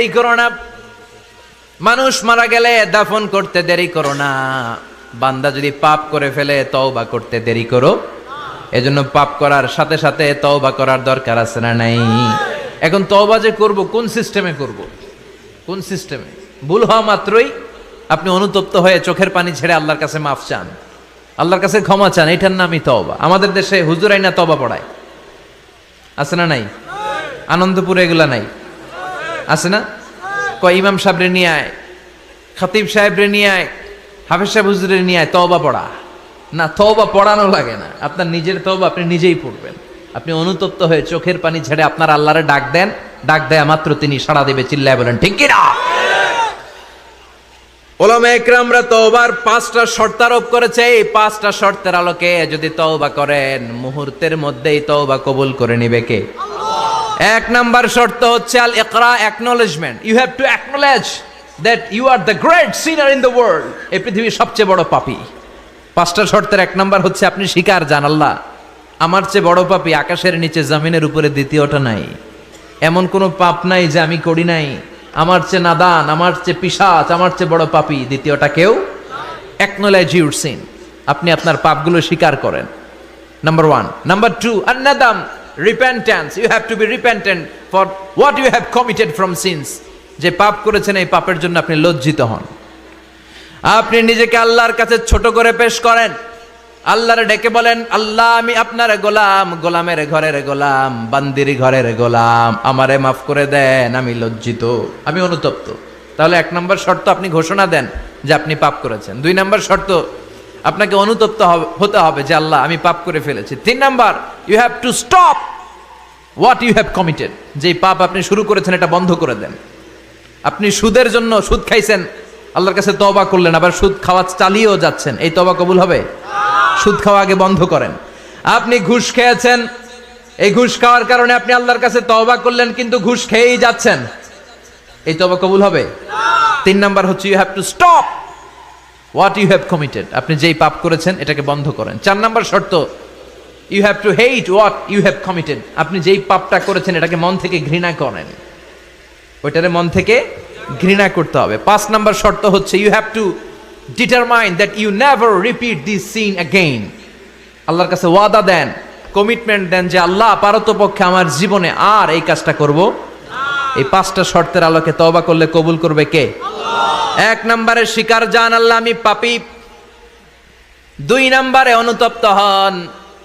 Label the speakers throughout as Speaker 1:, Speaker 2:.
Speaker 1: এই করো না, মানুষ মারা গেলে দাফন করতে দেরি করো না। বান্দা যদি পাপ করে ফেলে তওবা করতে দেরি করো। এজন্য পাপ করার সাথে সাথে তওবা করার দরকার আছে না নাই? এখন তওবা যে করব কোন সিস্টেমে করব? কোন সিস্টেমে? ভুল হওয়া মাত্রই আপনি অনুতপ্ত হয়ে চোখের পানি ছেড়ে আল্লাহর কাছে মাফ চান, আল্লাহর কাছে ক্ষমা চান, এটার নামই তওবা। আমাদের দেশে হুজুর আইনা তওবা পড়ায়, আছে না নাই? আনন্দপুরে এগুলা নাই, আছে না? কয় ইমাম সাহেবরে নিয়ে আয়, খতিব সাহেবরে নিয়ে আয়, হাফেজ সাহেব হুজুরে নিয়ে আয়, তওবা পড়া। না, তওবা পড়ানো লাগে না, আপনার নিজের তওবা আপনি নিজেই পড়বেন। আপনি অনুতপ্ত হয়ে চোখের পানি ছেড়ে আপনার আল্লাহরে ডাক দেন, ডাক দেয়া মাত্র তিনি সাড়া দেবে। চিল্লায় বলেন ঠিক কিনা? ওলামা ইকরামরা তওবার 5টা শর্ত আরোপ করেছে। এই 5টা শর্তের আলোকে যদি তওবা করেন মুহূর্তের মধ্যেই তওবা কবুল করে নেবে কে? এক নাম্বার শর্ত হচ্ছে আল ইকরা, acknowledgement. You have to acknowledge that you are the great sinner in the world. এই পৃথিবীর সবচেয়ে বড় পাপী। 5টা শর্তের এক নাম্বার হচ্ছে আপনি স্বীকার জান, আল্লাহ আমার চেয়ে বড় পাপী আকাশের নিচে জমিনের উপরে দ্বিতীয়টা নাই। এমন কোনো পাপ নাই যে আমি করি নাই। আমার চেয়ে নাদান, আমার চেয়ে পিশাচ, আমার চেয়ে বড় পাপী দ্বিতীয়টা কেউ। অ্যাকনলেজ ইউর সিন, আপনি আপনার পাপগুলো স্বীকার করেন। Number 1। Number 2, আন-নাদাম, repentance. You have to be repentant for what you have committed from sins. যে পাপ করেছেন এই পাপের জন্য আপনি লজ্জিত হন। আপনি নিজেকে আল্লাহর কাছে ছোট করে পেশ করেন, আল্লাহরে ডেকে বলেন, আল্লাহ আমি আপনার গোলাম, গোলামের ঘরের গোলাম, বান্দির ঘরের গোলাম, আমারে মাফ করে দেন, আমি লজ্জিত, আমি অনুতপ্ত। তাহলে 1 নম্বর শর্ত আপনি ঘোষণা দেন যে আপনি পাপ করেছেন। 2 নম্বর শর্ত আপনাকে অনুতপ্ত হতে হবে যে আল্লাহ আমি পাপ করে ফেলেছি। 3 number, you have to stop what you have committed. যে পাপ আপনি শুরু করেছেন এটা বন্ধ করে দেন। আপনি সুদের জন্য সুদ খাইছেন, আল্লাহর কাছে তওবা করলেন, আবার সুদ খাওয়া চালিয়েও যাচ্ছেন, এই তওবা কবুল হবে? সুদ খাওয়া আগে বন্ধ করেন। আপনি ঘুষ খেয়েছেন, এই ঘুষ খাওয়ার কারণে আপনি আল্লাহর কাছে তওবা করলেন কিন্তু ঘুষ খেয়েই যাচ্ছেন, এই তওবা কবুল হবে? 3 নাম্বার হচ্ছে you have to stop what you have committed. আপনি যেই পাপ করেছেন এটাকে বন্ধ করেন। 4 নাম্বার শর্ত, you have to hate what you have committed. আপনি যেই পাপটা করেছেন এটাকে মন থেকে ঘৃণা করেন, ওইটারে মন থেকে ঘৃণা করতে হবে। 5 নাম্বার শর্ত হচ্ছে you have to determine that you never repeat this sin again. আল্লাহর কাছে ওয়াদা দেন, কমিটমেন্ট দেন যে আল্লাহ পারতপক্ষে আমার জীবনে আর এই কাজটা করব। এই 5টা শর্তের আলোকে তওবা করলে কবুল করবে কে? 1 নম্বরে স্বীকার জান, আল্লাহ আমি পাপী। 2 নম্বরে অনুতপ্ত হন।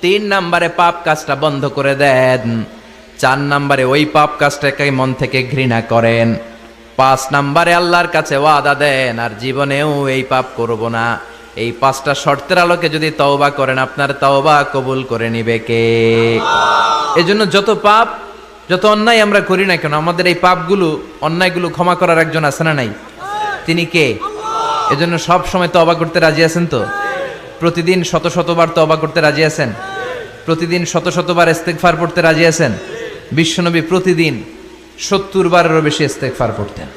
Speaker 1: 3 নম্বরে পাপ কাজটা বন্ধ করে দেন। 4 নম্বরে ওই পাপ কাজটাকে মন থেকে ঘৃণা করেন। 5 নম্বরে আল্লাহর কাছে ওয়াদা দেন আর জীবনেও এই পাপ করব না। এই 5টা শর্তের আলোকে যদি তওবা করেন আপনার তওবা কবুল করে নিবে কে? এজন্য যত পাপ, যত অন্যায় আমরা করি না কেন, আমাদের এই পাপগুলো, অন্যায়গুলো ক্ষমা করার একজন আছে না নাই? তিনি কে? এজন্য সব সময় তওবা করতে রাজি আছেন তো? প্রতিদিন শত শতবার তওবা করতে রাজি আছেন? প্রতিদিন শত শতবার ইস্তেগফার পড়তে রাজি আছেন? বিশ্বনবী প্রতিদিন 70 বারেরও বেশি ইস্তেগফার পড়তেন।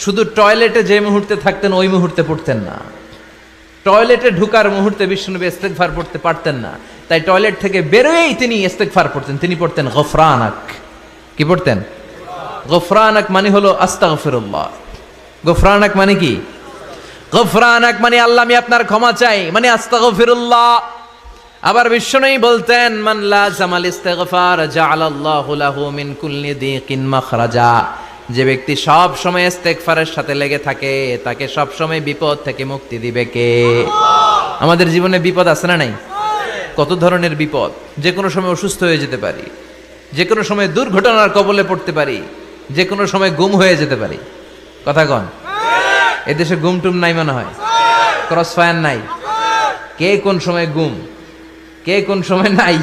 Speaker 1: শুধু টয়লেটে যে মুহূর্তে থাকতেন ওই মুহূর্তে পড়তেন না। টয়লেটে ঢুকার মুহূর্তে বিশ্বনবী ইস্তেগফার পড়তে পারতেন না, তাই টয়লেট থেকে বেরোয়েই তিনি ইস্তেগফার পড়তেন। তিনি পড়তেন গফরানাক। কি পড়তেন? গফরানাক মানে হলো আস্তাগফিরুল্লাহ। গফরানাক মানে কি? গফরানাক মানে আল্লাহ আমি আপনার ক্ষমা চাই, মানে আস্তাগফিরুল্লাহ। আবার বিশ্বনবী বলতেন মান লাযামাল ইস্তিগফার জাআলাল্লাহু লাহু মিন কুল্লি দিকিন মাখরাজা। যে ব্যক্তি সব সময় ইস্তেগফারের সাথে লেগে থাকে তাকে সব সময় বিপদ থেকে মুক্তি দিবে কে? আমাদের জীবনে বিপদ আছে না নাই? কত ধরনের বিপদ। যে কোনো সময় অসুস্থ হয়ে যেতে পারি, যে কোনো সময় দুর্ঘটনার কবলে পড়তে পারি, যে কোনো সময় গুম হয়ে যেতে পারি। কথা কন, এদেশে গুম টুম নাই মনে হয়, ক্রস ফায়ার নাই। কে কোন সময় গুম, কে কোন সময় নাই,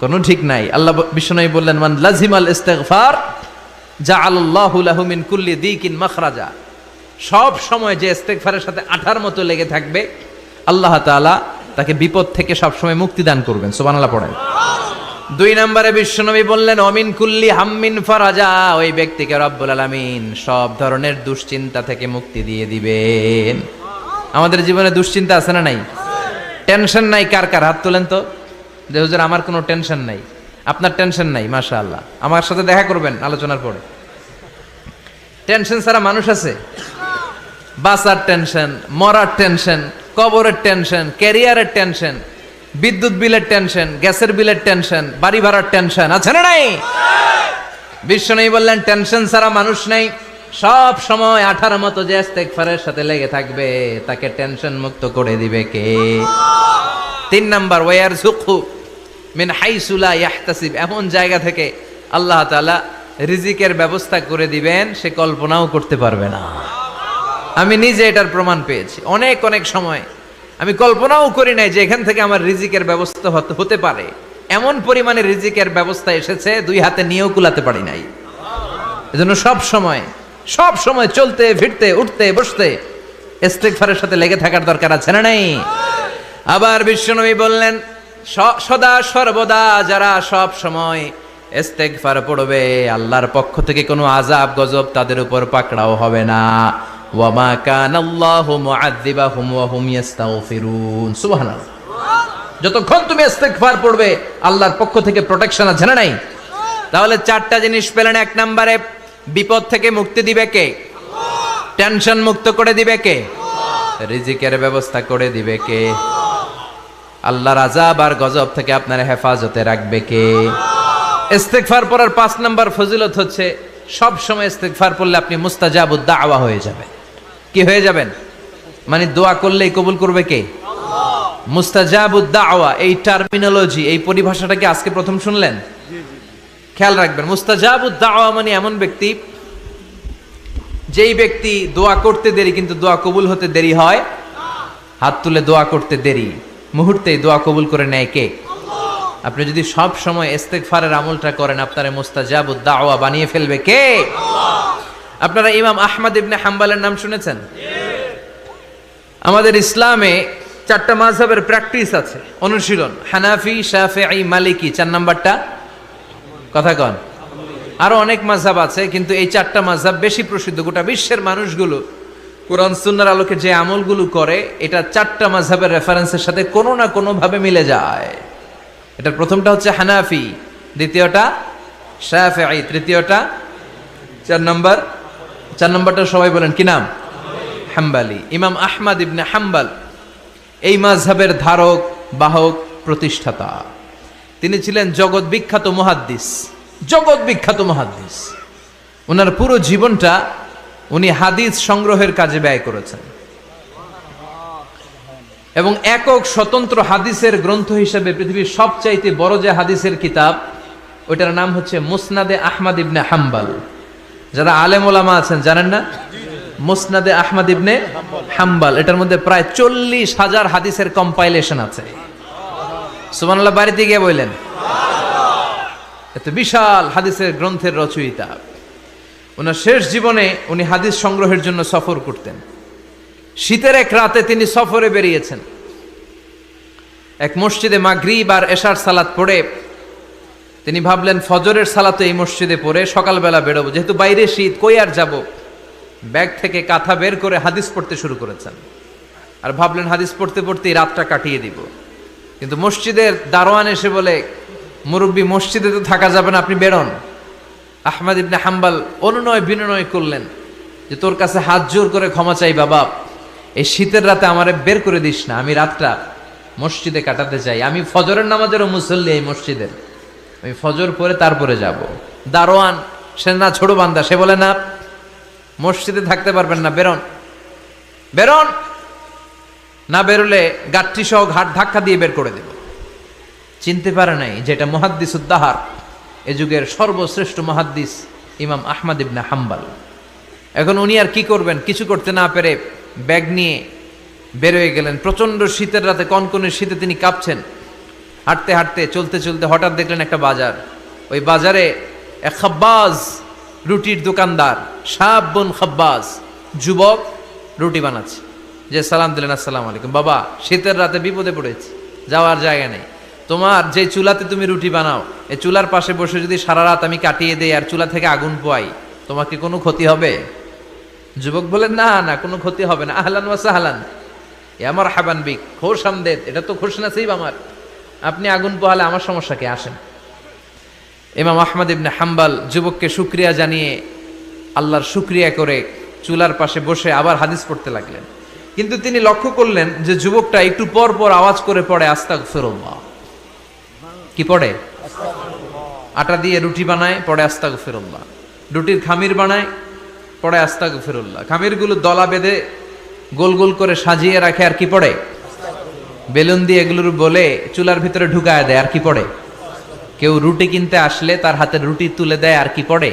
Speaker 1: কোনো ঠিক নাই। আল্লাহ বিশ্বনবী বললেন মান লাজিমাল ইস্তিগফার জাআলাল্লাহু লাহু মিন কুল্লি দিকিন মাখরাজা। সব সময় যে ইস্তিগফারের সাথে আঠার মতো লেগে থাকবে আল্লাহ তাআলা তাকে বিপদ থেকে সব সময় মুক্তি দান করবেন। সুবহানাল্লাহ পড়েন। 2 নম্বরে বিশ্বনবী বললেন অমিন কুল্লি হাম্মিন ফারাজা। ওই ব্যক্তিকে রব্বুল আলামিন সব ধরনের দুশ্চিন্তা থেকে মুক্তি দিয়ে দিবেন। আমাদের জীবনে দুশ্চিন্তা আছে না নাই? টেনশন নাই কার কার? হাত তোলেন তো। যে হুজুর আমার কোনো টেনশন নাই। আপনার টেনশন নাই, মাশাআল্লাহ। আমার সাথে দেখা করবেন আলোচনার পরে। টেনশন ছাড়া মানুষ আছে? বাঁচার টেনশন, মরার টেনশন, কবরের টেনশন, ক্যারিয়ারের টেনশন, বিদ্যুৎ বিলের টেনশন, গ্যাসের বিলের টেনশন, বাড়ি ভাড়ার টেনশন আছে না নাই? বিশ্বনবী বললেন টেনশন ছাড়া মানুষ নেই। সব সময় আঠার মতো যে ইস্তেগফারের সাথে লেগে থাকবে তাকে টেনশন মুক্ত করে দিবে কে? 3 নাম্বার, ওয়ারযুকহু মিন হাইসু লা ইয়াহতাসিব, এমন জায়গা থেকে আল্লাহ তাআলা রিজিকের ব্যবস্থা করে দিবেন সে কল্পনাও করতে পারবে না। আমি নিজে এটার প্রমাণ পেয়েছি। অনেক অনেক সময় আমি কল্পনাও করি নাই যে এখান থেকে আমার রিজিকের ব্যবস্থা হতে পারে। এমন পরিমাণে রিজিকের ব্যবস্থা এসেছে 2 হাতে নিয়েও কুলাতে পারি নাই। এজন্য সব সময় চলতে ফিরতে উঠতে বসতে ইস্তেগফারের সাথে লেগে থাকার দরকার আছে না নাই? আবার বিশ্বনবী বললেন সদা সর্বদা যারা সব সময় ইস্তেগফার পড়বে আল্লাহর পক্ষ থেকে কোনো আযাব গজব তাদের উপর পাকড়াও হবে না। ওয়া মা কানাল্লাহু মুআযযিবাহুম ওয়া হুম ইস্তাগফিরুন। সুবহানাল্লাহ। যতক্ষণ তুমি ইস্তেগফার পড়বে আল্লাহর পক্ষ থেকে প্রোটেকশন আছে না নাই? তাহলে 4টা জিনিস পেলেন। 1 নম্বরে বিপদ থেকে মুক্তি দিবে কে? টেনশন মুক্ত করে দিবে কে? রিজিকের ব্যবস্থা করে দিবে কে? আল্লাহর আযাব আর গজব থেকে আপনার হেফাজতে রাখবে কে? ইস্তেগফার পড়ার 5 নাম্বার ফজিলত হচ্ছে সব সময় ইস্তেগফার পড়লে আপনি মুস্তাজাবুদ দাওয়া হয়ে যাবেন। কি হয়ে যাবেন? মানে দোয়া করলেই কবুল করবে কে? মুস্তাজাবুদ দাওয়া, এই টার্মিনোলজি, এই পরিভাষাটাকে আজকে প্রথম শুনলেন? খেয়াল রাখবেন, মুস্তাজাবুদ দাওয়া মানে এমন ব্যক্তি যেই ব্যক্তি দোয়া করতে দেরি কিন্তু দোয়া কবুল হতে দেরি হয়। হাত তুলে দোয়া করতে দেরি, মুহূর্তেই দোয়া কবুল করে নেয় কে? আপনি যদি সব সময় ইস্তেগফারের আমলটা করেন আপনারে মুস্তাজাবুদ দাওয়া বানিয়ে ফেলবে কে? আপনারা ইমাম আহমদ ইবনে হাম্বলের নাম শুনেছেন? আমাদের ইসলামে 4টা মাযহাবের প্র্যাকটিস আছে, অনুশীলন। হানাফি, শাফিঈ, মালিকি। 4 নাম্বারটা কথা কন। আরো অনেক মাযহাব আছে কিন্তু এই 4টা মাযহাব বেশি প্রসিদ্ধ। গোটা বিশ্বের মানুষগুলো কোরআন সুন্নাহর আলোকে যে আমলগুলো করে এটা 4টা মাযহাবের রেফারেন্সের সাথে কোনো না কোনো ভাবে মিলে যায়। এটার প্রথমটা হচ্ছে হানাফি, দ্বিতীয়টা শাফিঈ, তৃতীয়টা 4 নাম্বারটা সবাই বলেন কি নাম? হাম্বলি। ইমাম আহমদ ইবনে হাম্বল এই মাযহাবের ধারক বাহক প্রতিষ্ঠাতা। তিনি ছিলেন জগৎ বিখ্যাত মুহাদ্দিস। ওনার পুরো জীবনটা উনি হাদিস সংগ্রহের কাজে ব্যয় করেছেন এবং একক স্বতন্ত্র হাদিসের গ্রন্থ হিসেবে পৃথিবীর সবচাইতে বড় যে হাদিসের কিতাব ওইটার নাম হচ্ছে মুসনাদে আহমদ ইবনে হাম্বল। যারা আলেম ওলামা আছেন জানেন না? মুসনাদে আহমদ ইবনে হাম্বল, এটার মধ্যে প্রায় 40,000 হাদিসের কম্পাইলেশন আছে। সুবহানাল্লাহ, বাড়িতে গিয়ে বললেন এত বিশাল হাদিসের গ্রন্থের রচয়িতা। ওনার শেষ জীবনে উনি হাদিস সংগ্রহের জন্য সফর করতেন। শীতের এক রাতে তিনি সফরে বেরিয়েছেন। এক মসজিদে মাগরিব আর এশার সালাত পড়ে তিনি ভাবলেন ফজরের সালাত এই মসজিদে পড়ে সকালবেলা বেরোবো, যেহেতু বাইরে শীত কই আর যাব। ব্যাগ থেকে কাঁথা বের করে হাদিস পড়তে শুরু করেছেন আর ভাবলেন হাদিস পড়তে পড়তেই রাতটা কাটিয়ে দিব। কিন্তু মসজিদের দারোয়ান এসে বলে, মুরব্বী মসজিদে তো থাকা যাবে না, আপনি বেরোন। আহমদ ইবনে হাম্বল অনুনয় বিনয় করলেন যে তোর কাছে হাত জোর করে ক্ষমা চাই বাবা, এই শীতের রাতে আমারে বের করে দিস না, আমি রাতটা মসজিদে কাটাতে চাই। আমি ফজরের নামাজেরও মুসল্লি এই মসজিদের, আমি ফজর পরে তারপরে যাব। দারোয়ান সে না ছোট বান্দা, সে বলে না মসজিদে থাকতে পারবেন না, বেরোন, না বেরোলে গাঠি সহ ঘাট ধাক্কা দিয়ে বের করে দেব। চিনতে পারে নাই যেটা মুহাদ্দিসুদ দাহার, এ যুগের সর্বশ্রেষ্ঠ মুহাদ্দিস ইমাম আহমদ ইবনে হাম্বল। এখন উনি আর কি করবেন, কিছু করতে না পেরে ব্যাগ নিয়ে বের হয়ে গেলেন। প্রচন্ড শীতের রাতে, কনকনে শীতে তিনি কাঁপছেন। হাঁটতে হাঁটতে চলতে চলতে হঠাৎ দেখলেন একটা বাজার। ওই বাজারে এক খাব্বাজ, রুটির দোকানদার, শাবুন খাব্বাজ, যুবক রুটি বানাচ্ছে। যে সালাম দিলেন, আসসালামু আলাইকুম। বাবা, শীতের রাতে বিপদে পড়েছি, যাওয়ার জায়গা নেই। তোমার যে চুলাতে তুমি রুটি বানাও, এই চুলার পাশে বসে যদি সারা রাত আমি কাটিয়ে দেই আর চুলা থেকে আগুন পোয়াই, তোমাকে কোনো ক্ষতি হবে? যুবক বলেন, না না, কোনো ক্ষতি হবে না। আহলান ওয়া সাহলান, আমার হাবান বিক, খোশ আমদেদ, এটা তো খুশ নসিব আমার। আপনি আগুন পোহালে আমার সমস্যা কি, আসেন। ইমাম আহমদ ইবনে হাম্বল যুবককে শুকরিয়া জানিয়ে আল্লাহর শুকরিয়া করে চুলার পাশে বসে আবার হাদিস পড়তে লাগলেন। কিন্তু তিনি লক্ষ্য করলেন যে যুবকটা একটু পর পর আওয়াজ করে পড়ে আস্তাগফিরুল্লাহ। কি পড়ে? আটা দিয়ে রুটি বানায়, পড়ে আস্তাগফিরুল্লাহ। রুটির খামির বানায়, পড়ে আস্তাগফিরুল্লাহ। খামিরগুলো দলা বেঁধে গোল গোল করে সাজিয়ে রাখে, আর কি পড়ে? বেলুন দিয়ে এগুলোর বলে চুলার ভিতরে ঢুকায় দেয়, আর কি পড়ে? কেউ রুটি কিনতে আসলে তার হাতে রুটি তুলে দেয়, আর কি পড়ে?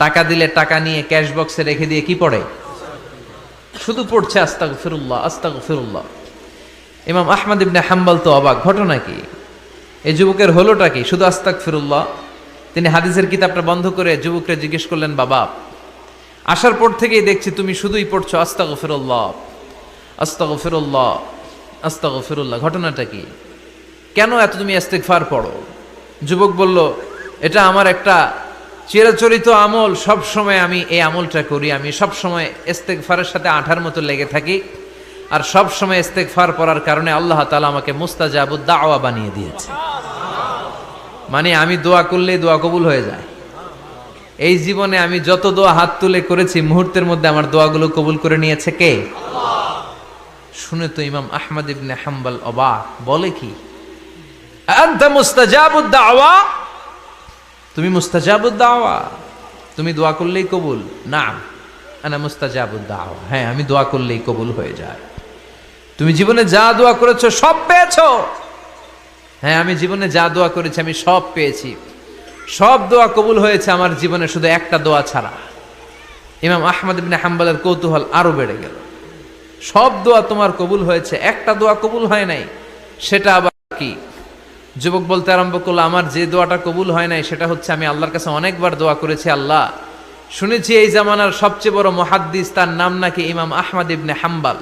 Speaker 1: টাকা দিলে টাকা নিয়ে ক্যাশ বক্সে রেখে দিয়ে কি পড়ে? শুধু পড়ছে আস্তাগফিরুল্লাহ আস্তাগফিরুল্লাহ। ইমাম আহমদ ইবনে হাম্বল তো অবাক, ঘটনা কি? এই যুবকের হলোটা কি? শুধু আস্তাগফিরুল্লাহ। তিনি হাদিসের কিতাবটা বন্ধ করে যুবককে জিজ্ঞেস করলেন, বাবা, আসার পর থেকেই দেখছি তুমি শুধুই পড়ছো আস্তাগফিরুল্লাহ আস্তাগফিরুল্লাহ আস্তাগফিরুল্লাহ, ঘটনাটা কি? কেন এত তুমি ইস্তিগফার পড়ো? যুবক বলল, এটা আমার একটা চিরাচরিত আমল, সব সময় আমি এই আমলটা করি। আমি সব সময় ইস্তিগফারের সাথে আঠার মতো লেগে থাকি, আর সব সময় ইস্তিগফার পড়ার কারণে আল্লাহ তাআলা আমাকে মুস্তাজাবুদ দাওয়া বানিয়ে দিয়েছে। মানে আমি দোয়া করলেই দোয়া কবুল হয়ে যায়। এই জীবনে আমি যত দোয়া হাত তুলে করেছি, মুহূর্তের মধ্যে আমার দোয়াগুলো কবুল করে নিয়েছে কে? শুনে তো ইমাম আহমদ ইবনে হাম্বল অবাক, বলে কি, আনতা মুস্তাজাবুদ দাওয়া? তুমি মুস্তাজাবুদ দাওয়া? তুমি দোয়া করলেই কবুল? না, আনা মুস্তাজাবুদ দাওয়া। হ্যাঁ, আমি দোয়া করলেই কবুল হয়ে যায়। তুমি জীবনে যা দোয়া করেছো সব পেয়েছো? হ্যাঁ, আমি জীবনে যা দোয়া করেছি আমি সব পেয়েছি। সব দোয়া কবুল হয়েছে আমার জীবনে, শুধু একটা দোয়া ছাড়া। ইমাম আহমদ ইবনে হাম্বলের কৌতূহল আরো বেড়ে গেল। সব দোয়া তোমার কবুল হয়েছে, একটা দোয়া কবুল হয় নাই, সেটা আবার কি? যুবক বলতে আরম্ভ করলো, আমার যে দোয়াটা কবুল হয় নাই সেটা হচ্ছে আমি আল্লাহর কাছে অনেকবার দোয়া করেছি, আল্লাহ শুনেছি এই জামানার সবচেয়ে বড় মুহাদ্দিস, তার নাম নাকি ইমাম আহমদ ইবনে হাম্বল।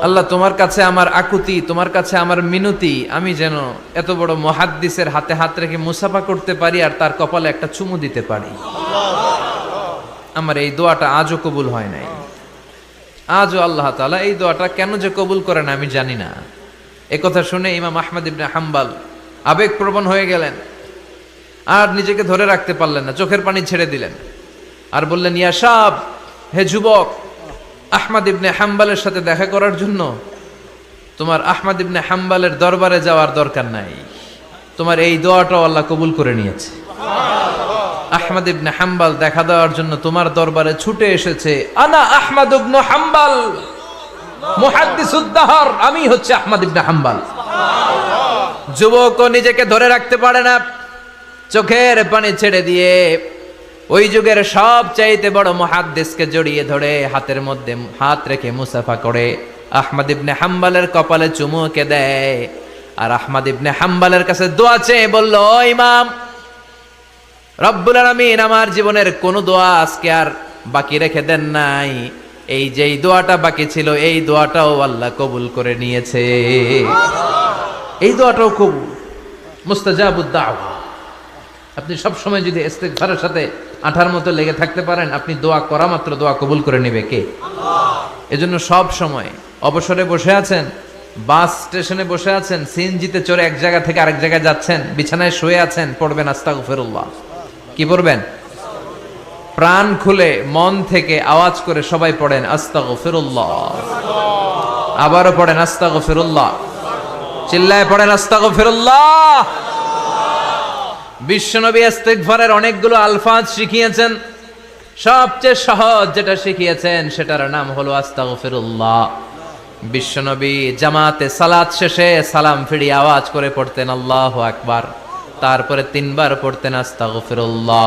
Speaker 1: আল্লাহ, তোমার কাছে আমার আকুতি, তোমার কাছে আমার মিনতি, আমি যেন এত বড় মুহাদ্দিসের হাতে হাত রেখে মুসাফা করতে পারি আর তার কপালে একটা চুমু দিতে পারি। আমার এই দোয়াটা আজও কবুল হয় নাই। আজও আল্লাহ তাআলা এই দোয়াটা কেন যে কবুল করে না আমি জানি না। একথা শুনে ইমাম আহমদ ইবনে হাম্বল আবেগপ্রবণ হয়ে গেলেন, আর নিজেকে ধরে রাখতে পারলেন না, চোখের পানি ছেড়ে দিলেন আর বললেন, ইয়া শাব, হে যুবক, আহমদ ইবনে হাম্বলের সাথে দেখা করার জন্য তোমার আহমদ ইবনে হাম্বলের দরবারে যাওয়ার দরকার নাই। তোমার এই দোয়াটাও আল্লাহ কবুল করে নিয়েছে। আহমদ ইবনে হাম্বল দেখা দেওয়ার জন্য তোমার দরবারে ছুটে এসেছে। আনা আহমদ ইবনে হাম্বল মুহাদ্দিসুদ দাহর, আমি হচ্ছে আহমদ ইবনে হাম্বল। যুবক নিজেকে ধরে রাখতে পারে না, চোখের পানি ছেড়ে দিয়ে ওই যুগের সব চাইতে বড় মুহাদ্দিসকে জড়িয়ে ধরে হাতের মধ্যে হাত রেখে মুসাফা করে আহমদ ইবনে হাম্বলের কপালে চুমুকে দেয়, আর আহমদ ইবনে হাম্বলের কাছে দোয়া চেয়ে বলল, ও ইমাম, রব্বুল আলামিন আমার জীবনের কোন দোয়া আজকে আর বাকি রেখে দেন নাই। এই যেই দোয়াটা বাকি ছিল এই দোয়াটাও আল্লাহ কবুল করে নিয়েছে। এই দোয়াটাও কবুল, মুস্তাজাবুদ দাওয়া। আপনি সব সময় যদি ইস্তিগফারের সাথে আঠার মতো লেগে থাকতে পারেন, আপনি দোয়া করা মাত্র দোয়া কবুল করে নেবে কে? আল্লাহ। এজন্য সব সময় অবসরে বসে আছেন, বাস স্টেশনে বসে আছেন, সিএনজিতে চড়ে এক জায়গা থেকে আরেক জায়গায় যাচ্ছেন, বিছানায় শুয়ে আছেন, পড়বেন আস্তাগফিরুল্লাহ। কি পড়বেন? প্রাণ খুলে মন থেকে আওয়াজ করে সবাই পড়েন আস্তাগফিরুল্লাহ। আবারও পড়েন আস্তাগফিরুল্লাহ, চিল্লায় পড়েন আস্তাগফিরুল্লাহ। বিশ্বনবী ইস্তিগফারের অনেকগুলো আলফাজ শিখিয়েছেন, সবচেয়ে সহজ যেটা শিখিয়েছেন সেটার নাম হলো আস্তাগফিরুল্লাহ। বিশ্বনবী জামাতে সালাত শেষে সালাম ফিরিয়ে আওয়াজ করে পড়তেন আল্লাহু আকবার, তারপরে 3 বার পড়তেন আস্তাগফিরুল্লাহ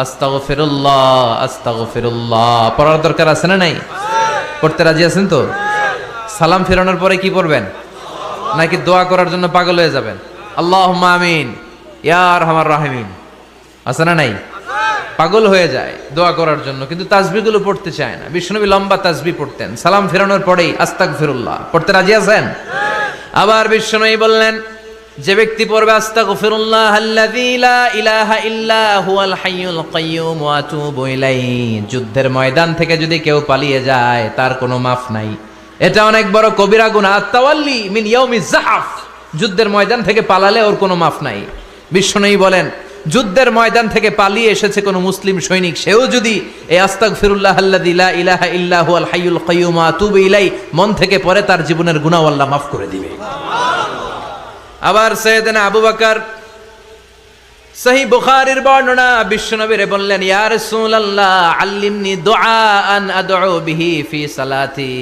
Speaker 1: আস্তাগফিরুল্লাহ আস্তাগফিরুল্লাহ। পড়ার দরকার আছে না নাই? পড়তে রাজি আছেন তো? সালাম ফেরানোর পরে কি পড়বেন? নাকি দোয়া করার জন্য পাগল হয়ে যাবেন? আল্লাহুম্মা আমিন ইয়া আরহামার রাহিমিন, আছে না নাই? পাগল হয়ে যায় দোয়া করার জন্য, কিন্তু তাসবিহগুলো পড়তে চায় না। বিশ্বনবী লম্বা তাসবিহ পড়তেন, সালাম ফেরানোর পরেই আস্তাগফিরুল্লাহ। পড়তে রাজি আছেন? আবার বিশ্বনবী বললেন, যে ব্যক্তি পড়বে আস্তাগফিরুল্লাহ আল্লাযী লা ইলাহা ইল্লা হুয়াল হাইয়ুল কাইয়্যুম ওয়া আতুবু ইলাইহি, যুদ্ধের ময়দান থেকে যদি কেউ পালিয়ে যায় তার কোনো মাফ নাই। এটা অনেক বড় কবিরা গুনাহ। আত-তাওয়াল্লি মিন ইয়াউমিজ যাহফ, যুদ্ধের ময়দান থেকে পালালে ওর কোনো মাফ নাই। বিশ্বনবী বলেন, যুদ্ধের ময়দান থেকে পালিয়ে এসেছে কোনো মুসলিম সৈনিক, সেও যদি এই আস্তাগফিরুল্লাহ আল্লাযী লা ইলাহা ইল্লা হুয়াল হাইয়ুল কাইয়্যুম ওয়া আতুবু ইলাই মন থেকে পড়ে, তার জীবনের গুনাহ আল্লাহ মাফ করে দিবে। আবার সাইয়েদনা আবু বকর, সহিহ বুখারীর বর্ণনা, বিশ্বনবীরে বললেন, ইয়া রাসূলুল্লাহ আল্লিমনি দুআআন আদউ বিহি ফি সালাতি।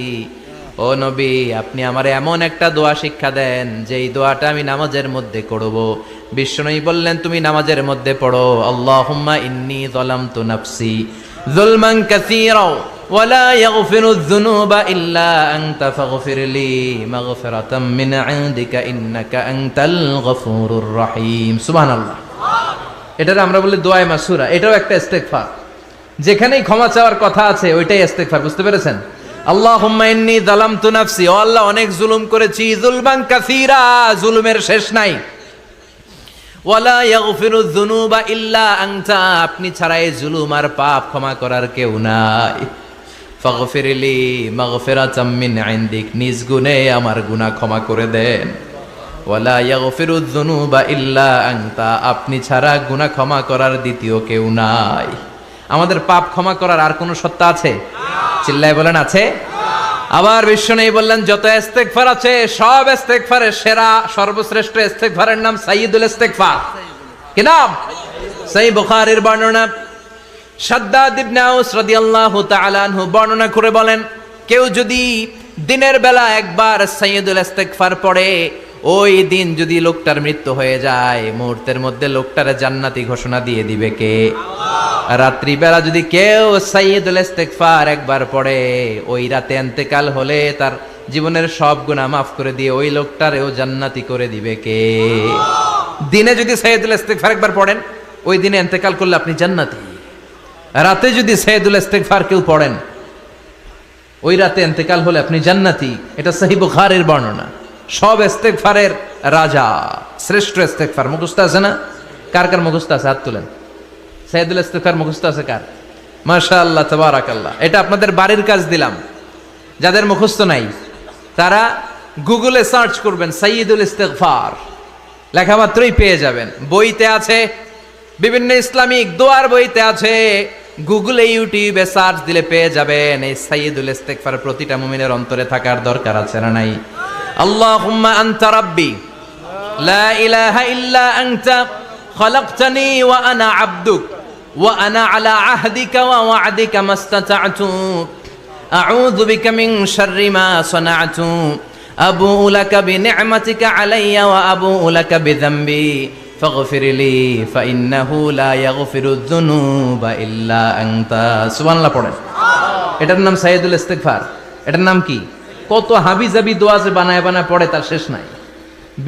Speaker 1: ও নবী, আপনি আমারে এমন একটা দোয়া শিক্ষা দেন যেই দোয়াটা আমি নামাজের মধ্যে করব। বিশ্বনবী বললেন, তুমি নামাজের মধ্যে পড়ো, আল্লাহুম্মা ইন্নী যালামতু নাফসি যুলমান কাসীরা ওয়া লা ইয়াগফিরুয যুনুবা ইল্লা আনতা ফাগফিরলি মাগফিরাতাম মিন ইনদিকা ইন্নাকা আনতাল গফুরুর রহিম। সুবহানাল্লাহ। এটার আমরা বলি দোয়ায়ে মাসুরা, এটাও একটা ইস্তেগফার। যেখানেই ক্ষমা চাওয়ার কথা আছে ওইটাই ইস্তেগফার। বুঝতে পেরেছেন? আল্লাহুম্মা ইন্নী যালামতু নাফসি, ও আল্লাহ অনেক জুলুম করেছি, যুলমান কাসীরা, জুলুমের শেষ নাই, ওয়ালা ইয়াগফিরুয যুনুবা ইল্লা আনতা, আপনি ছাড়া এই জুলুম আর পাপ ক্ষমা করার কেউ নাই, ফাগফিরলি মাগফিরাতাম মিন ইনদিক, নিজ গুণে আমার গুনাহ ক্ষমা করে দেন, ওয়ালা ইয়াগফিরুয যুনুবা ইল্লা আনতা, আপনি ছাড়া গুনাহ ক্ষমা করার দ্বিতীয় কেউ নাই। আমাদের পাপ ক্ষমা করার আর কোনো সত্তা আছে? চিল্লায় বলেন, আছে? আবার বিশ্বনবী বললেন, যত ইস্তেগফার আছে সব ইস্তেগফারের সেরা সর্বশ্রেষ্ঠ ইস্তেগফারের নাম সাইয়্যিদুল ইস্তেগফার। কি নাম? সহিহ বুখারীর বর্ণনা, শাদ্দাদ ইবনে আউস রাদিয়াল্লাহু তাআলা আনহু বর্ণনা করে বলেন, কেউ যদি দিনের বেলা একবার সাইয়্যিদুল ইস্তেগফার পড়ে, ওই দিন যদি লোকটার মৃত্যু হয়ে যায়, মুহূর্তের মধ্যে লোকটার জান্নাতি ঘোষণা দিয়ে দিবে কে? রাত্রি বেলা যদি কেউ সাইয়্যিদুল ইস্তেগফার একবার পড়ে, ওই রাতে ইন্তেকাল হলে তার জীবনের সব গুনাহ মাফ করে দিয়ে ওই লোকটারেও জান্নাতি করে দিবে কে? দিনে যদি সাইয়্যিদুল ইস্তেগফার একবার পড়েন, ওই দিনে ইন্তেকাল করলে আপনি জান্নাতি। রাতে যদি সাইয়্যিদুল ইস্তেগফার কেউ পড়েন, ওই রাতে ইন্তেকাল হলে আপনি জান্নাতি। এটা সহিহ বুখারীর বর্ণনা। সব ইস্তেগফারের রাজা, শ্রেষ্ঠ ইস্তেগফার। মুখস্থ আছে না? কার কার মুখস্থ আছে? হাত তুলেন। সাইয়্যিদুল ইস্তেগফার মুখস্থ আছে কার? মাশাআল্লাহ, তাবারাকাল্লাহ। এটা আপনাদের বাড়ির কাজ দিলাম। যাদের মুখস্থ নাই তারা গুগলে সার্চ করবেন সাইয়্যিদুল ইস্তেগফার, লেখা মাত্রই পেয়ে যাবেন। বইতে আছে, বিভিন্ন ইসলামিক দোয়ার বইতে আছে, গুগলে ইউটিউবে সার্চ দিলে পেয়ে যাবেন। এই সাইয়্যিদুল ইস্তেগফার প্রতিটা মুমিনের অন্তরে থাকার দরকার আছে না নাই? আল্লাহুম্মা আনতা রাব্বি লা ইলাহা ইল্লা আনতা খালাকতানি ওয়া আনা আবদুক ওয়া আনা আলা আহদিকা ওয়া ওয়া'দিকা মাস্তাতা'তু আউযু বিকা মিন শাররি মা সানা'তু আবুউ লাকা বিনি'মাতিকা আলাইয়া ওয়া আবুউ লাকা বিযামবি ফাগফিরলি ফাইন্নাহু লা ইয়াগফিরুয যুনুবা ইল্লা আনতা। সুবহানাল্লাহ পড়েন। এটার নাম সাইয়্যিদুল ইস্তেগফার। এটার নাম কি? কত হাবিজাবি দোয়া যে বানায় বানায় পড়ে তার শেষ নাই।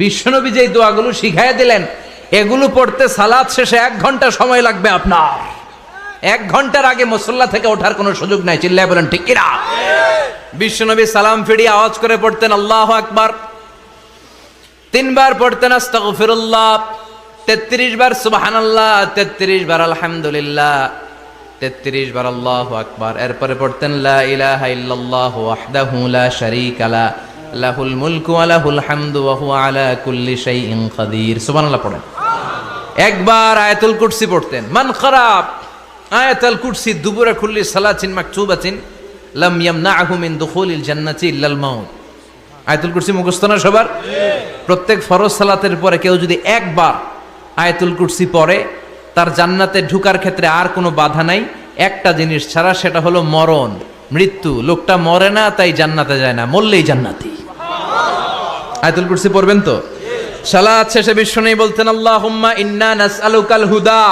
Speaker 1: বিশ্বনবী যেই দোয়াগুলো শিখাইয়া দিলেন, এগুলো পড়তে সালাত শেষে 1 ঘন্টা সময় লাগবে আপনার। 1 ঘন্টার আগে মুসল্লা থেকে ওঠার কোনো সুযোগ নাই। চিল্লায় বলেন ঠিক কিনা? বিশ্বনবী সালাম ফিরিয়ে আওয়াজ করে পড়তেন আল্লাহু আকবার, 3 বার পড়তেন আস্তাগফিরুল্লাহ, 33 বার সুবহানাল্লাহ, 33 বার আলহামদুলিল্লাহ, 33 বার আল্লাহু আকবার। এরপরে পড়তেন লা ইলাহা ইল্লাল্লাহু ওয়াহদাহু লা শারীকা লা লাহুল মুলকু ওয়া লাহুল হামদু ওয়া হুয়া আলা কুল্লি শাইইন কাদির। সুবহানাল্লাহ পড়েন। একবার আয়াতুল কুরসি পড়তেন। মান খারাপ আয়াতুল কুরসি দুবুরা কুল্লি সালাতিন মাকতুবাতিন লাম ইয়ামনাহু মিন দুখুলিল জান্নাতি ইল্লাল মাউত। আয়াতুল কুরসি মুখস্থ না সবার? প্রত্যেক ফরজ সালাতের পরে কেউ যদি একবার আয়াতুল কুরসি পড়ে, তার জান্নাতে ঢুকার ক্ষেত্রে আর কোনো বাধা নাই, একটা জিনিস ছাড়া, সেটা হলো মরণ, মৃত্যু। লোকটা মরে না তাই জান্নাতে যায় না, মরলেই জান্নাতি। আয়াতুল কুরসি পড়বেন তো? সালাত শেষে বিশ্বনবী বলতেন আল্লাহুম্মা ইন্না নাসআলুকাল হুদা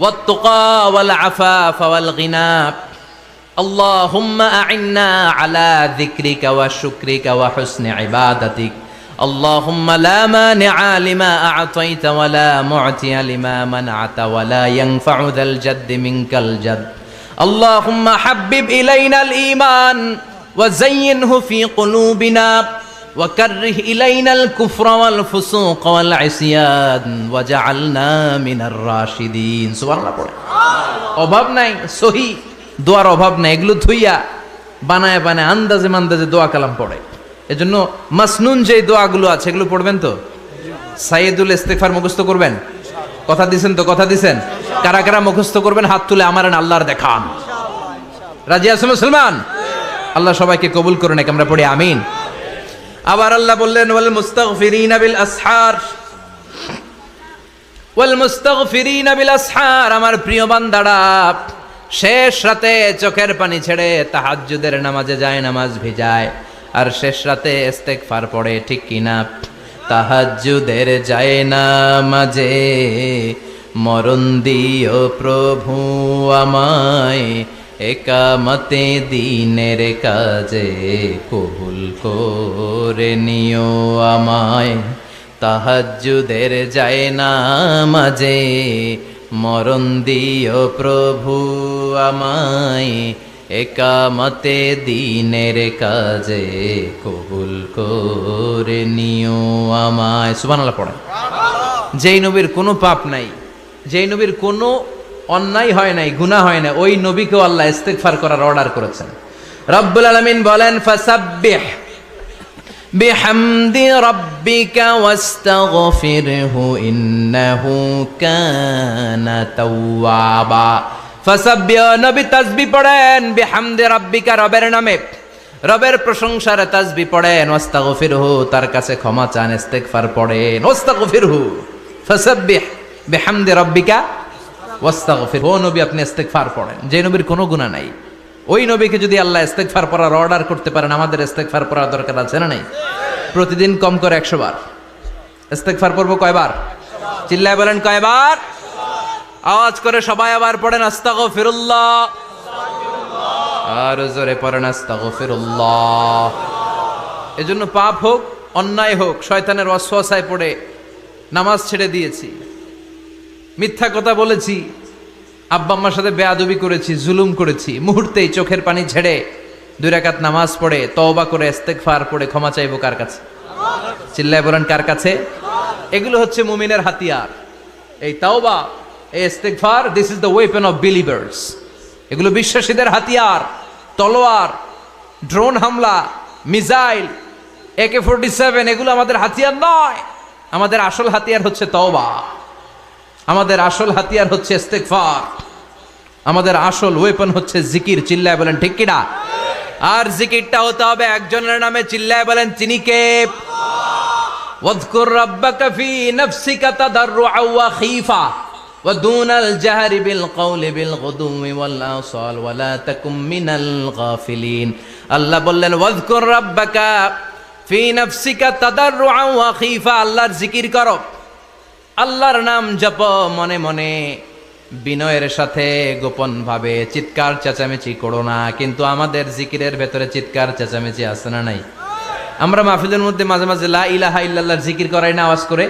Speaker 1: ওয়াত তুকা ওয়াল আফাফা ওয়াল গিনা আল্লাহুম্মা আ'ইন্না আলা যিকরিকা ওয়া শুকরিকা ওয়া হুসনি ইবাদাতিক اللهم لا مانع لما أعطيت ولا معطي لما منعت ولا ينفع ذا الجد منك الجد اللهم حبب إلينا الإيمان وزينه في قلوبنا وكره إلينا الكفر والفسوق والعصيان وجعلنا من الراشدين سبحان الله পড়ে। অভাব নাই, সহি দোয়ার অভাব নাই। এগুলো থুইয়া বানায় বানায় আন্দাজে মান্দাজে দোয়া কালাম পড়ে। এজন্য মাসনুন যে দোয়াগুলো আছে এগুলো পড়বেন তো? সাইয়্যিদুল ইস্তেগফার মুখস্থ করবেন। কথা দিছেন তো? কথা দিছেন? কারা কারা মুখস্থ করবেন হাত তুলে আমার আল্লাহর দেখান। রাজি আছেন মুসলমান? আল্লাহ সবাইকে কবুল করুন, আমরা পড়ি আমিন। আবার আল্লাহ বললেন ওয়াল মুস্তাগফিরিনা বিল আসহার, ওয়াল মুস্তাগফিরিনা বিল আসহার, আমার প্রিয় বান্দারা শেষ রাতে চোখের পানি ছেড়ে তাহাজ্জুদের নামাজে যায়, নামাজ ভিজায়, আর শেষ রাতে ইস্তেগফার পড়ে, ঠিক কিনা? তাহাজ্জুদের যায় নামাজে মরণ দিও প্রভু আমায়, একামতে দিনের কাজে কবুল করে নিও আমায়। তাহাজ্জুদের যায় নামাজে মরণ দিও প্রভু আমায়, একামতে দিনের কাজে কবুল করে নিও আমায়। সুবহানাল্লাহ পড়ে। যেই নবীর কোনো পাপ নাই, যেই নবীর কোনো অন্যায় হয় নাই, গুনাহ হয় না, ওই নবীকেও আল্লাহ ইস্তেগফার করার অর্ডার করেছেন। রব্বুল আলামিন বলেন ফাসাব্বিহ বিহামদি রাব্বিকা ওয়াস্তাগফিরহু ইন্নাহু কানা তাওয়াবা। ফাসাব্বিহ, নবী তাসবিহ পড়েন, বিহামদি রাব্বিকা, রবের নামে, রবের প্রশংসার তাসবিহ পড়েন, ওয়াস্তাগফিরহু, তার কাছে ক্ষমা চান, ইস্তেগফার পড়েন, ওয়াস্তাগফিরহু, ফাসাব্বিহ বিহামদি রাব্বিকা ওয়াস্তাগফির। ও নবী আপনি ইস্তেগফার পড়েন। যে নবীর কোনো গুনাহ নাই, ওই নবীকে যদি আল্লাহ ইস্তেগফার পড়ার অর্ডার করতে পারেন, আমাদের ইস্তেগফার পড়ার দরকার আছে না নাই? প্রতিদিন কম করে 100 বার ইস্তেগফার পড়বো। কয়বার? চিল্লায় বলেন কয়বার? আওয়াজ করে সবাই আবার পড়েন আস্তাগফিরুল্লাহ, আর জোরে পড়েন আস্তাগফিরুল্লাহ। এজন্য পাপ হোক, অন্যায় হোক, শয়তানের ওয়াসওয়াসায় পড়ে নামাজ ছেড়ে দিয়েছি, মিথ্যা কথা বলেছি, আব্বা আম্মার সাথে বেয়াদবি করেছি, জুলুম করেছি, মুহূর্তেই চোখের পানি ছেড়ে 2 রাকাত নামাজ পড়ে তওবা করে ইস্তেগফার পড়ে ক্ষমা চাইবো কার কাছে? চিল্লায় বলেন কার কাছে? এগুলো হচ্ছে মুমিনের হাতিয়ার। এই তওবা, এই ইস্তেগফার, this is the weapon of believers. এগুলো বিশ্বাসীদের হাতিয়ার। তলোয়ার, ড্রোন হামলা, মিসাইল, AK-47 এগুলো আমাদের হাতিয়ার নয়। আমাদের আসল হাতিয়ার হচ্ছে তওবা, আমাদের আসল হাতিয়ার হচ্ছে ইস্তেগফার, আমাদের আসল ওয়েপন হচ্ছে জিকির। চিল্লায় বলেন ঠিক কিনা? আর জিকিরটা হতে হবে একজনের নামে। চিল্লায় বলেন তিনি কে? ওয়াযকুর রাব্বাকা ফি নাফসিকা তাদাররুআ ওয়া খীফা ওয়া দুনাল জাহরি বিল কওলি বিল গুদুমি ওয়াল আসাল ওয়া লা তাকুম মিনাল গাফিলিন। আল্লাহ বললেন ওয়াযকুর রাব্বাকা ফি নাফসিকা তাদাররুআ ওয়া খীফা, আল্লাহর জিকির করো, আল্লাহর নাম জপ মনে মনে, বিনয়ের সাথে, গোপন ভাবে, চিৎকার চেঁচামেচি করো না। কিন্তু আমাদের জিকিরের ভেতরে চিৎকার চেঁচামেচি আছে না নাই? আমরা মাহফিলের মধ্যে মাঝে মাঝে লা ইলাহা ইল্লাল্লাহর জিকির করাই না আওয়াজ করে,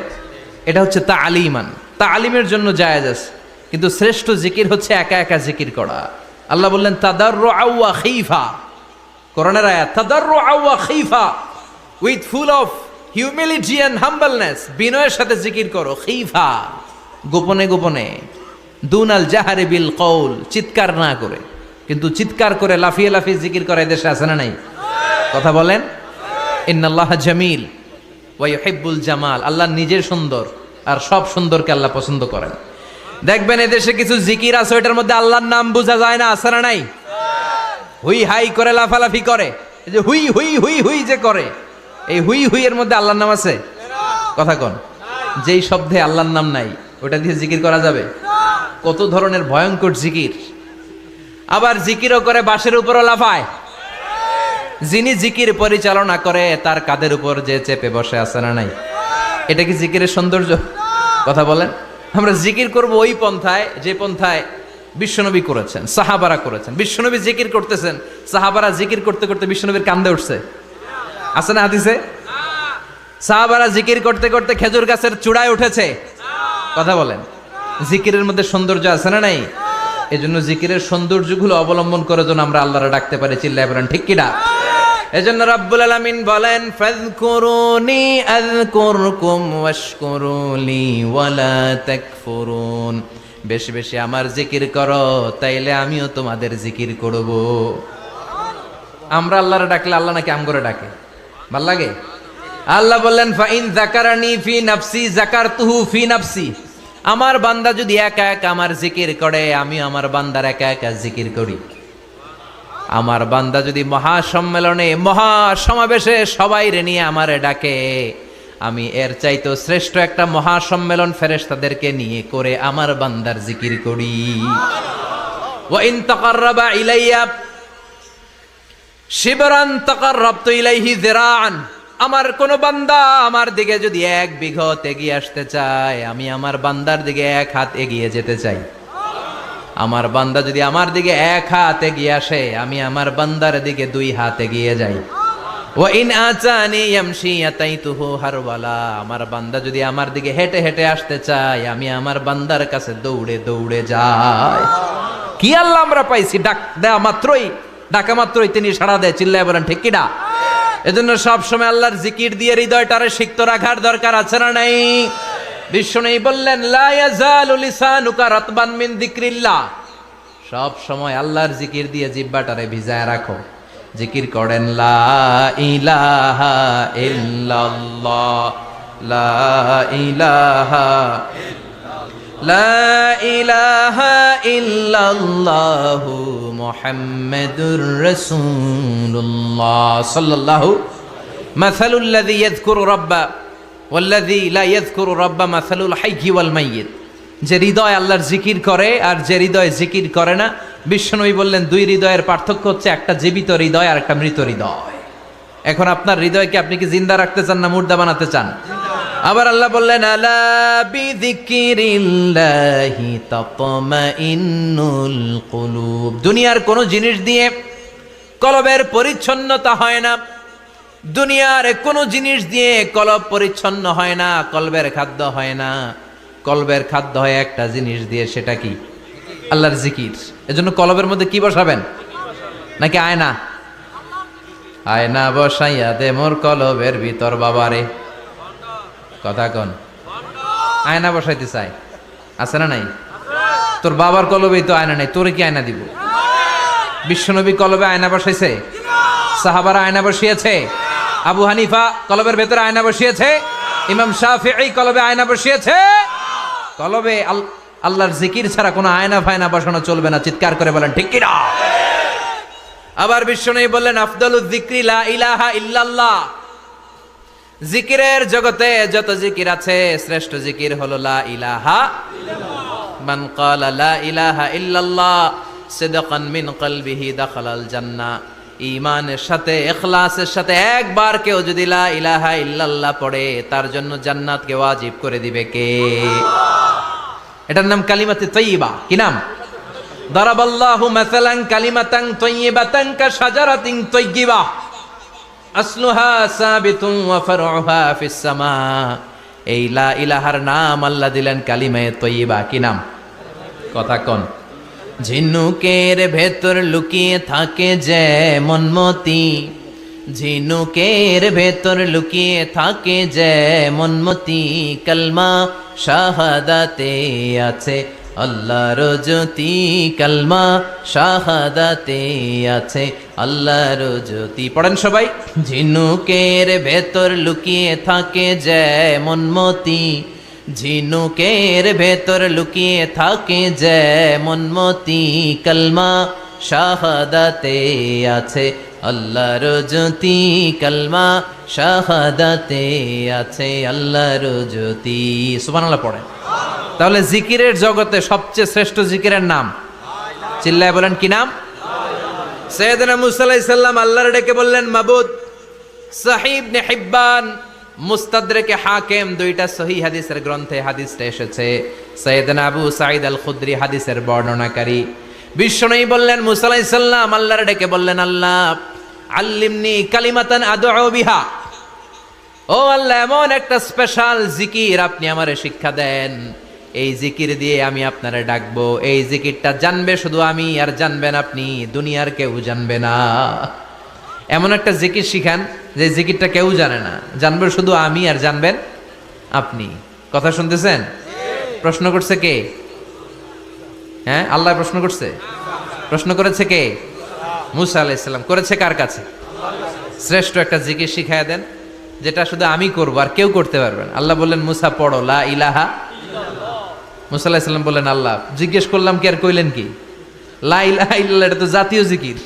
Speaker 1: এটা হচ্ছে তালিমান, তালিমের জন্য জায়েজ আছে। কিন্তু শ্রেষ্ঠ জিকির হচ্ছে একা একা জিকির করা। আল্লাহ বললেন তাদাররুআ ওয়া খীফা, কোরআনের আয়াত, তাদাররুআ ওয়া খীফা, with full of humility and humbleness, বিনয়ের সাথে জিকির করো। খীফা, গোপনে গোপনে, দুনাল জাহারি বিল কওল, চিৎকার না করে। কিন্তু চিৎকার করে লাফিয়ে লাফিয়ে জিকির করে দেশে আছে না নাই? কথা বলেন। ইন্নাল্লাহা জামিল ওয়া ইউহিব্বুল জামাল, আল্লাহ নিজে সুন্দর, আর সব সুন্দরকে আল্লাহ পছন্দ করেন। দেখবেন এদেশে কিছু জিকির আছে, ওইটার মধ্যে আল্লাহর নাম বোঝা যায় না, আছে না নাই? হুই হাই করে লাফালাফি করে, এই যে হুই হুই হুই হুই যে করে, এই হুই হুই এর মধ্যে আল্লাহর নাম আছে? কথা কন। যেই শব্দে আল্লাহর নাম নাই, ওটা দিয়ে জিকির করা যাবে? কত ধরনের ভয়ঙ্কর জিকির। আবার জিকিরও করে বাঁশের উপরও লাফায়। যিনি জিকির পরিচালনা করে তার কাঁধের উপর যে চেপে বসে, আছে না নাই? এটা কি জিকিরের সৌন্দর্য? কথা বলেন। আমরা জিকির করব ওই পন্থায় যে পন্থায় বিশ্বনবী করেছেন, সাহাবারা করেছেন। বিশ্বনবী জিকির করতেছেন, সাহাবারা জিকির করতে করতে বিশ্বনবীর কান্দে উঠছে, আছে না হাদিসে? সাহাবারা জিকির করতে করতে খেজুর গাছের চূড়ায় উঠেছে। কথা বলেন। জিকিরের মধ্যে সৌন্দর্য আছে না নাই? এজন্য জিকিরের সৌন্দর্যগুলো অবলম্বন করে যেন আমরা আল্লাহরে ডাকতে পারি। চিল্লায় বলেন ঠিক কিনা? এজন্য রাব্বুল আলামিন বলেন ফাযকুরুনি আযকুরকুম ওয়াশকুরুলি ওয়ালা তাকফুরুন, বেশি বেশি আমার জিকির করো, তাইলে আমিও তোমাদের জিকির করব। আমরা আল্লাহরে ডাকলে আল্লাহ নাকি আমগরে ডাকে? ভাল লাগে? আল্লাহ বললেন ফাইন যাকারানি ফি নাফসি যাকারতুহু ফি নাফসি, আমার বান্দা যদি একা একা আমার জিকির করে, আমি আমার বান্দার একা একা জিকির করি। আমার বান্দা যদি মহাসম্মেলনে মহাসমাবেশে সবাই রে নিয়ে আমারে ডাকে, আমি এর চাইতো শ্রেষ্ঠ একটা মহাসম্মেলন ফেরেশতাদেরকে নিয়ে করে আমার বান্দার জিকির করি। ওয়া ইন তাকাররাবা ইলাইয়া শিবরান তাকাররাবতু ইলাইহি যিরাআন। আমার কোন বান্দা আমার দিকে যদি 1 বিঘত এগিয়ে আসতে চায়, আমি আমার বান্দার দিকে 1 হাত এগিয়ে যেতে চাই। আমার বান্দা যদি আমার দিকে 1 হাত এগিয়ে আসে, আমি আমার বান্দার দিকে 2 হাত এগিয়ে যাই। ওয়া ইন আতানি ইয়ামশি আতাইতুহু হারওয়ালা। আমার বান্দা যদি আমার দিকে হেঁটে হেঁটে আসতে চায়, আমি আমার বান্দার কাছে দৌড়ে দৌড়ে যাই। কি আল্লাহ আমরা পাইছি, ডাক দেয়া মাত্রই, ডাকা মাত্রই তিনি সাড়া দেয়। চিল্লায় বলেন ঠিক কিনা? এজন্য সব সময় আল্লাহর জিকির দিয়ে হৃদয়টারে সিক্ত রাখার দরকার আছে না নাই? বিশ্বনবী বললেন লা ইয়াজালু লিসানুকা রাতবান মিন যিকরিল্লাহ। সব সময় আল্লাহর জিকির দিয়ে জিহ্বাটারে ভিজায় রাখো। জিকির করেন লা ইলাহা ইল্লাল্লাহ, লা ইলাহা লা ইলাহা ইল্লাল্লাহু মুহাম্মাদুর রাসূলুল্লাহ সাল্লাল্লাহু। মাসালুল লাযী ইয়াযকুরু রাব্বা ওয়াল্লাযী লা ইয়াযকুরু রাব্বা মাসালুল হাইয়্যি ওয়াল মাইয়িত। যে হৃদয় আল্লাহর জিকির করে আর যে হৃদয় জিকির করে না, বিশ্বনবী বললেন 2 হৃদয়ের পার্থক্য হচ্ছে একটা জীবিত হৃদয় আর একটা মৃত হৃদয়। এখন আপনার হৃদয়কে আপনি কি জিন্দা রাখতে চান না মুর্দা বানাতে চান? আবার আল্লাহ বললেন আলা বিযিকরিল্লাহি তাতমাইন্নুল কুলুব। দুনিয়ার কোন জিনিস দিয়ে কলবের পরিচ্ছন্নতা হয় না। দুনিয়ার কোন জিনিস দিয়ে কলব পরিচ্ছন্ন হয় না, কলবের খাদ্য হয় না। কলবের খাদ্য হয় একটা জিনিস দিয়ে, সেটা কি? আল্লাহর জিকির। এজন্য কলবের মধ্যে কি বসাবেন? নাকি আয়না? আয়না বসাইয়া দে মোর কলবের ভিতর বাবারে। কথা কন। আয়না বসাইতে চাই, আছে না নাই? তোর বাবার কলবেই তো আয়না নাই, তোরে কি আয়না দিব? বিশ্বনবী কলবে আয়না বসাইছে? সাহাবারা আয়না বসিয়েছে? আবু হানিফা কলবের ভেতরে আয়না বসিয়েছে? ইমাম শাফিঈ কলবে আয়না বসিয়েছে? কলবে আল্লাহর জিকির ছাড়া কোনো আয়না ফায়না বসানো চলবে না। চিৎকার করে বলেন ঠিক কিনা? আবার বিশ্বনবী বললেন আফদালুয যিকরি লা ইলাহা ইল্লাল্লাহ। জিকিরের জগতে যত জিকির আছে, শ্রেষ্ঠ জিকির হলো লা ইলাহা ইল্লাল্লাহ। মান ক্বালা লা ইলাহা ইল্লাল্লাহ সিদকান মিন কলবিহি দাখালাল জান্নাহ। ঈমানের সাথে ইখলাসের সাথে একবার কেউ যদি লা ইলাহা ইল্লাল্লাহ পড়ে, তার জন্য জান্নাতকে ওয়াজিব করে দিবে কে? এটার নাম কালিমাতে তাইয়্যিবা। কি নাম? দারাবাল্লাহু মাসালান কালিমাতান তাইয়্যিবাতান কাশাজারাতিন তাইয়্যিবা আসলুহা সাবিতুন ওয়া ফারউহা ফিস সামা। এই লা ইলাহার নাম আল্লাহ দিলেন কালিমায়ে তাইয়্যিবা। কি নাম? কথা কোন। ঝিনুকের ভেতর লুকিয়ে থাকে যেমন মতি, ঝিনুকের ভেতর লুকিয়ে থাকে যেমন মতি, কালমা শাহাদাতে আছে আল্লাহর জ্যোতি, কালমা শাহাদাতে আছে আল্লাহর জ্যোতি। পড়েন সবাই। ঝিনুকের ভেতর লুকিয়ে থাকে যেমন মতি, ঝিনুকের ভেতর লুকিয়ে থাকে যেমন মতি, কালমা শাহাদাতে আছে আল্লাহর জ্যোতি, কালমা শাহাদাতে আছে আল্লাহর জ্যোতি। সুবহানাল্লাহ পড়েন। তাহলে জিকিরের জগতে সবচেয়ে শ্রেষ্ঠ জিকিরের নাম, চিল্লায় বলেন কি নাম? সাইয়েদনা মুসা আলাইহিস সালাম আল্লাহর ডেকে বললেন মাবুদ। সহিহ ইবনে হিব্বান, মুস্তাদরেকে হাকিম, 2টা সহিহ হাদিসের গ্রন্থে হাদিসটা এসেছে। সাইয়েদনা আবু সাঈদ আল খুদরি হাদিসের বর্ণনাকারী। বিশ্বনবী বললেন মুসা আলাইহিস সালাম আল্লাহর ডেকে বললেন আল্লাহ আল্লিমনি কালিমাতান আদউ বিহা। ও আল্লাহ, এমন একটা স্পেশাল জিকির আপনি আমারে শিক্ষা দেন, এই জিকির দিয়ে আমি আপনারে ডাকবো। এই জিকিরটা জানবে শুধু আমি, আর জানবেন আপনি, দুনিয়ার কেউ জানবে না। এমন একটা জিকির শিখান যে জিকিরটা কেউ জানে না, জানবে শুধু আমি আর জানবেন আপনি। কথা শুনতেছেন? প্রশ্ন করছে কে? হ্যাঁ, আল্লাহ প্রশ্ন করছে। প্রশ্ন করেছে কে? মুসা আলাইহিস সালাম। করেছে কার কাছে? শ্রেষ্ঠ একটা জিকির শিখায় দেন যেটা শুধু আমি করবো আর কেউ করতে পারবেন। আল্লাহ বললেন মুসা পড়ো লা ইলাহা। মুসা আলাইহিস সালাম বললেন, আল্লাহ জিজ্ঞেস করলাম কি আর কইলেন কি? লা ইলাহা ইল্লাল্লাহ এটা তো জাতীয় জিকির।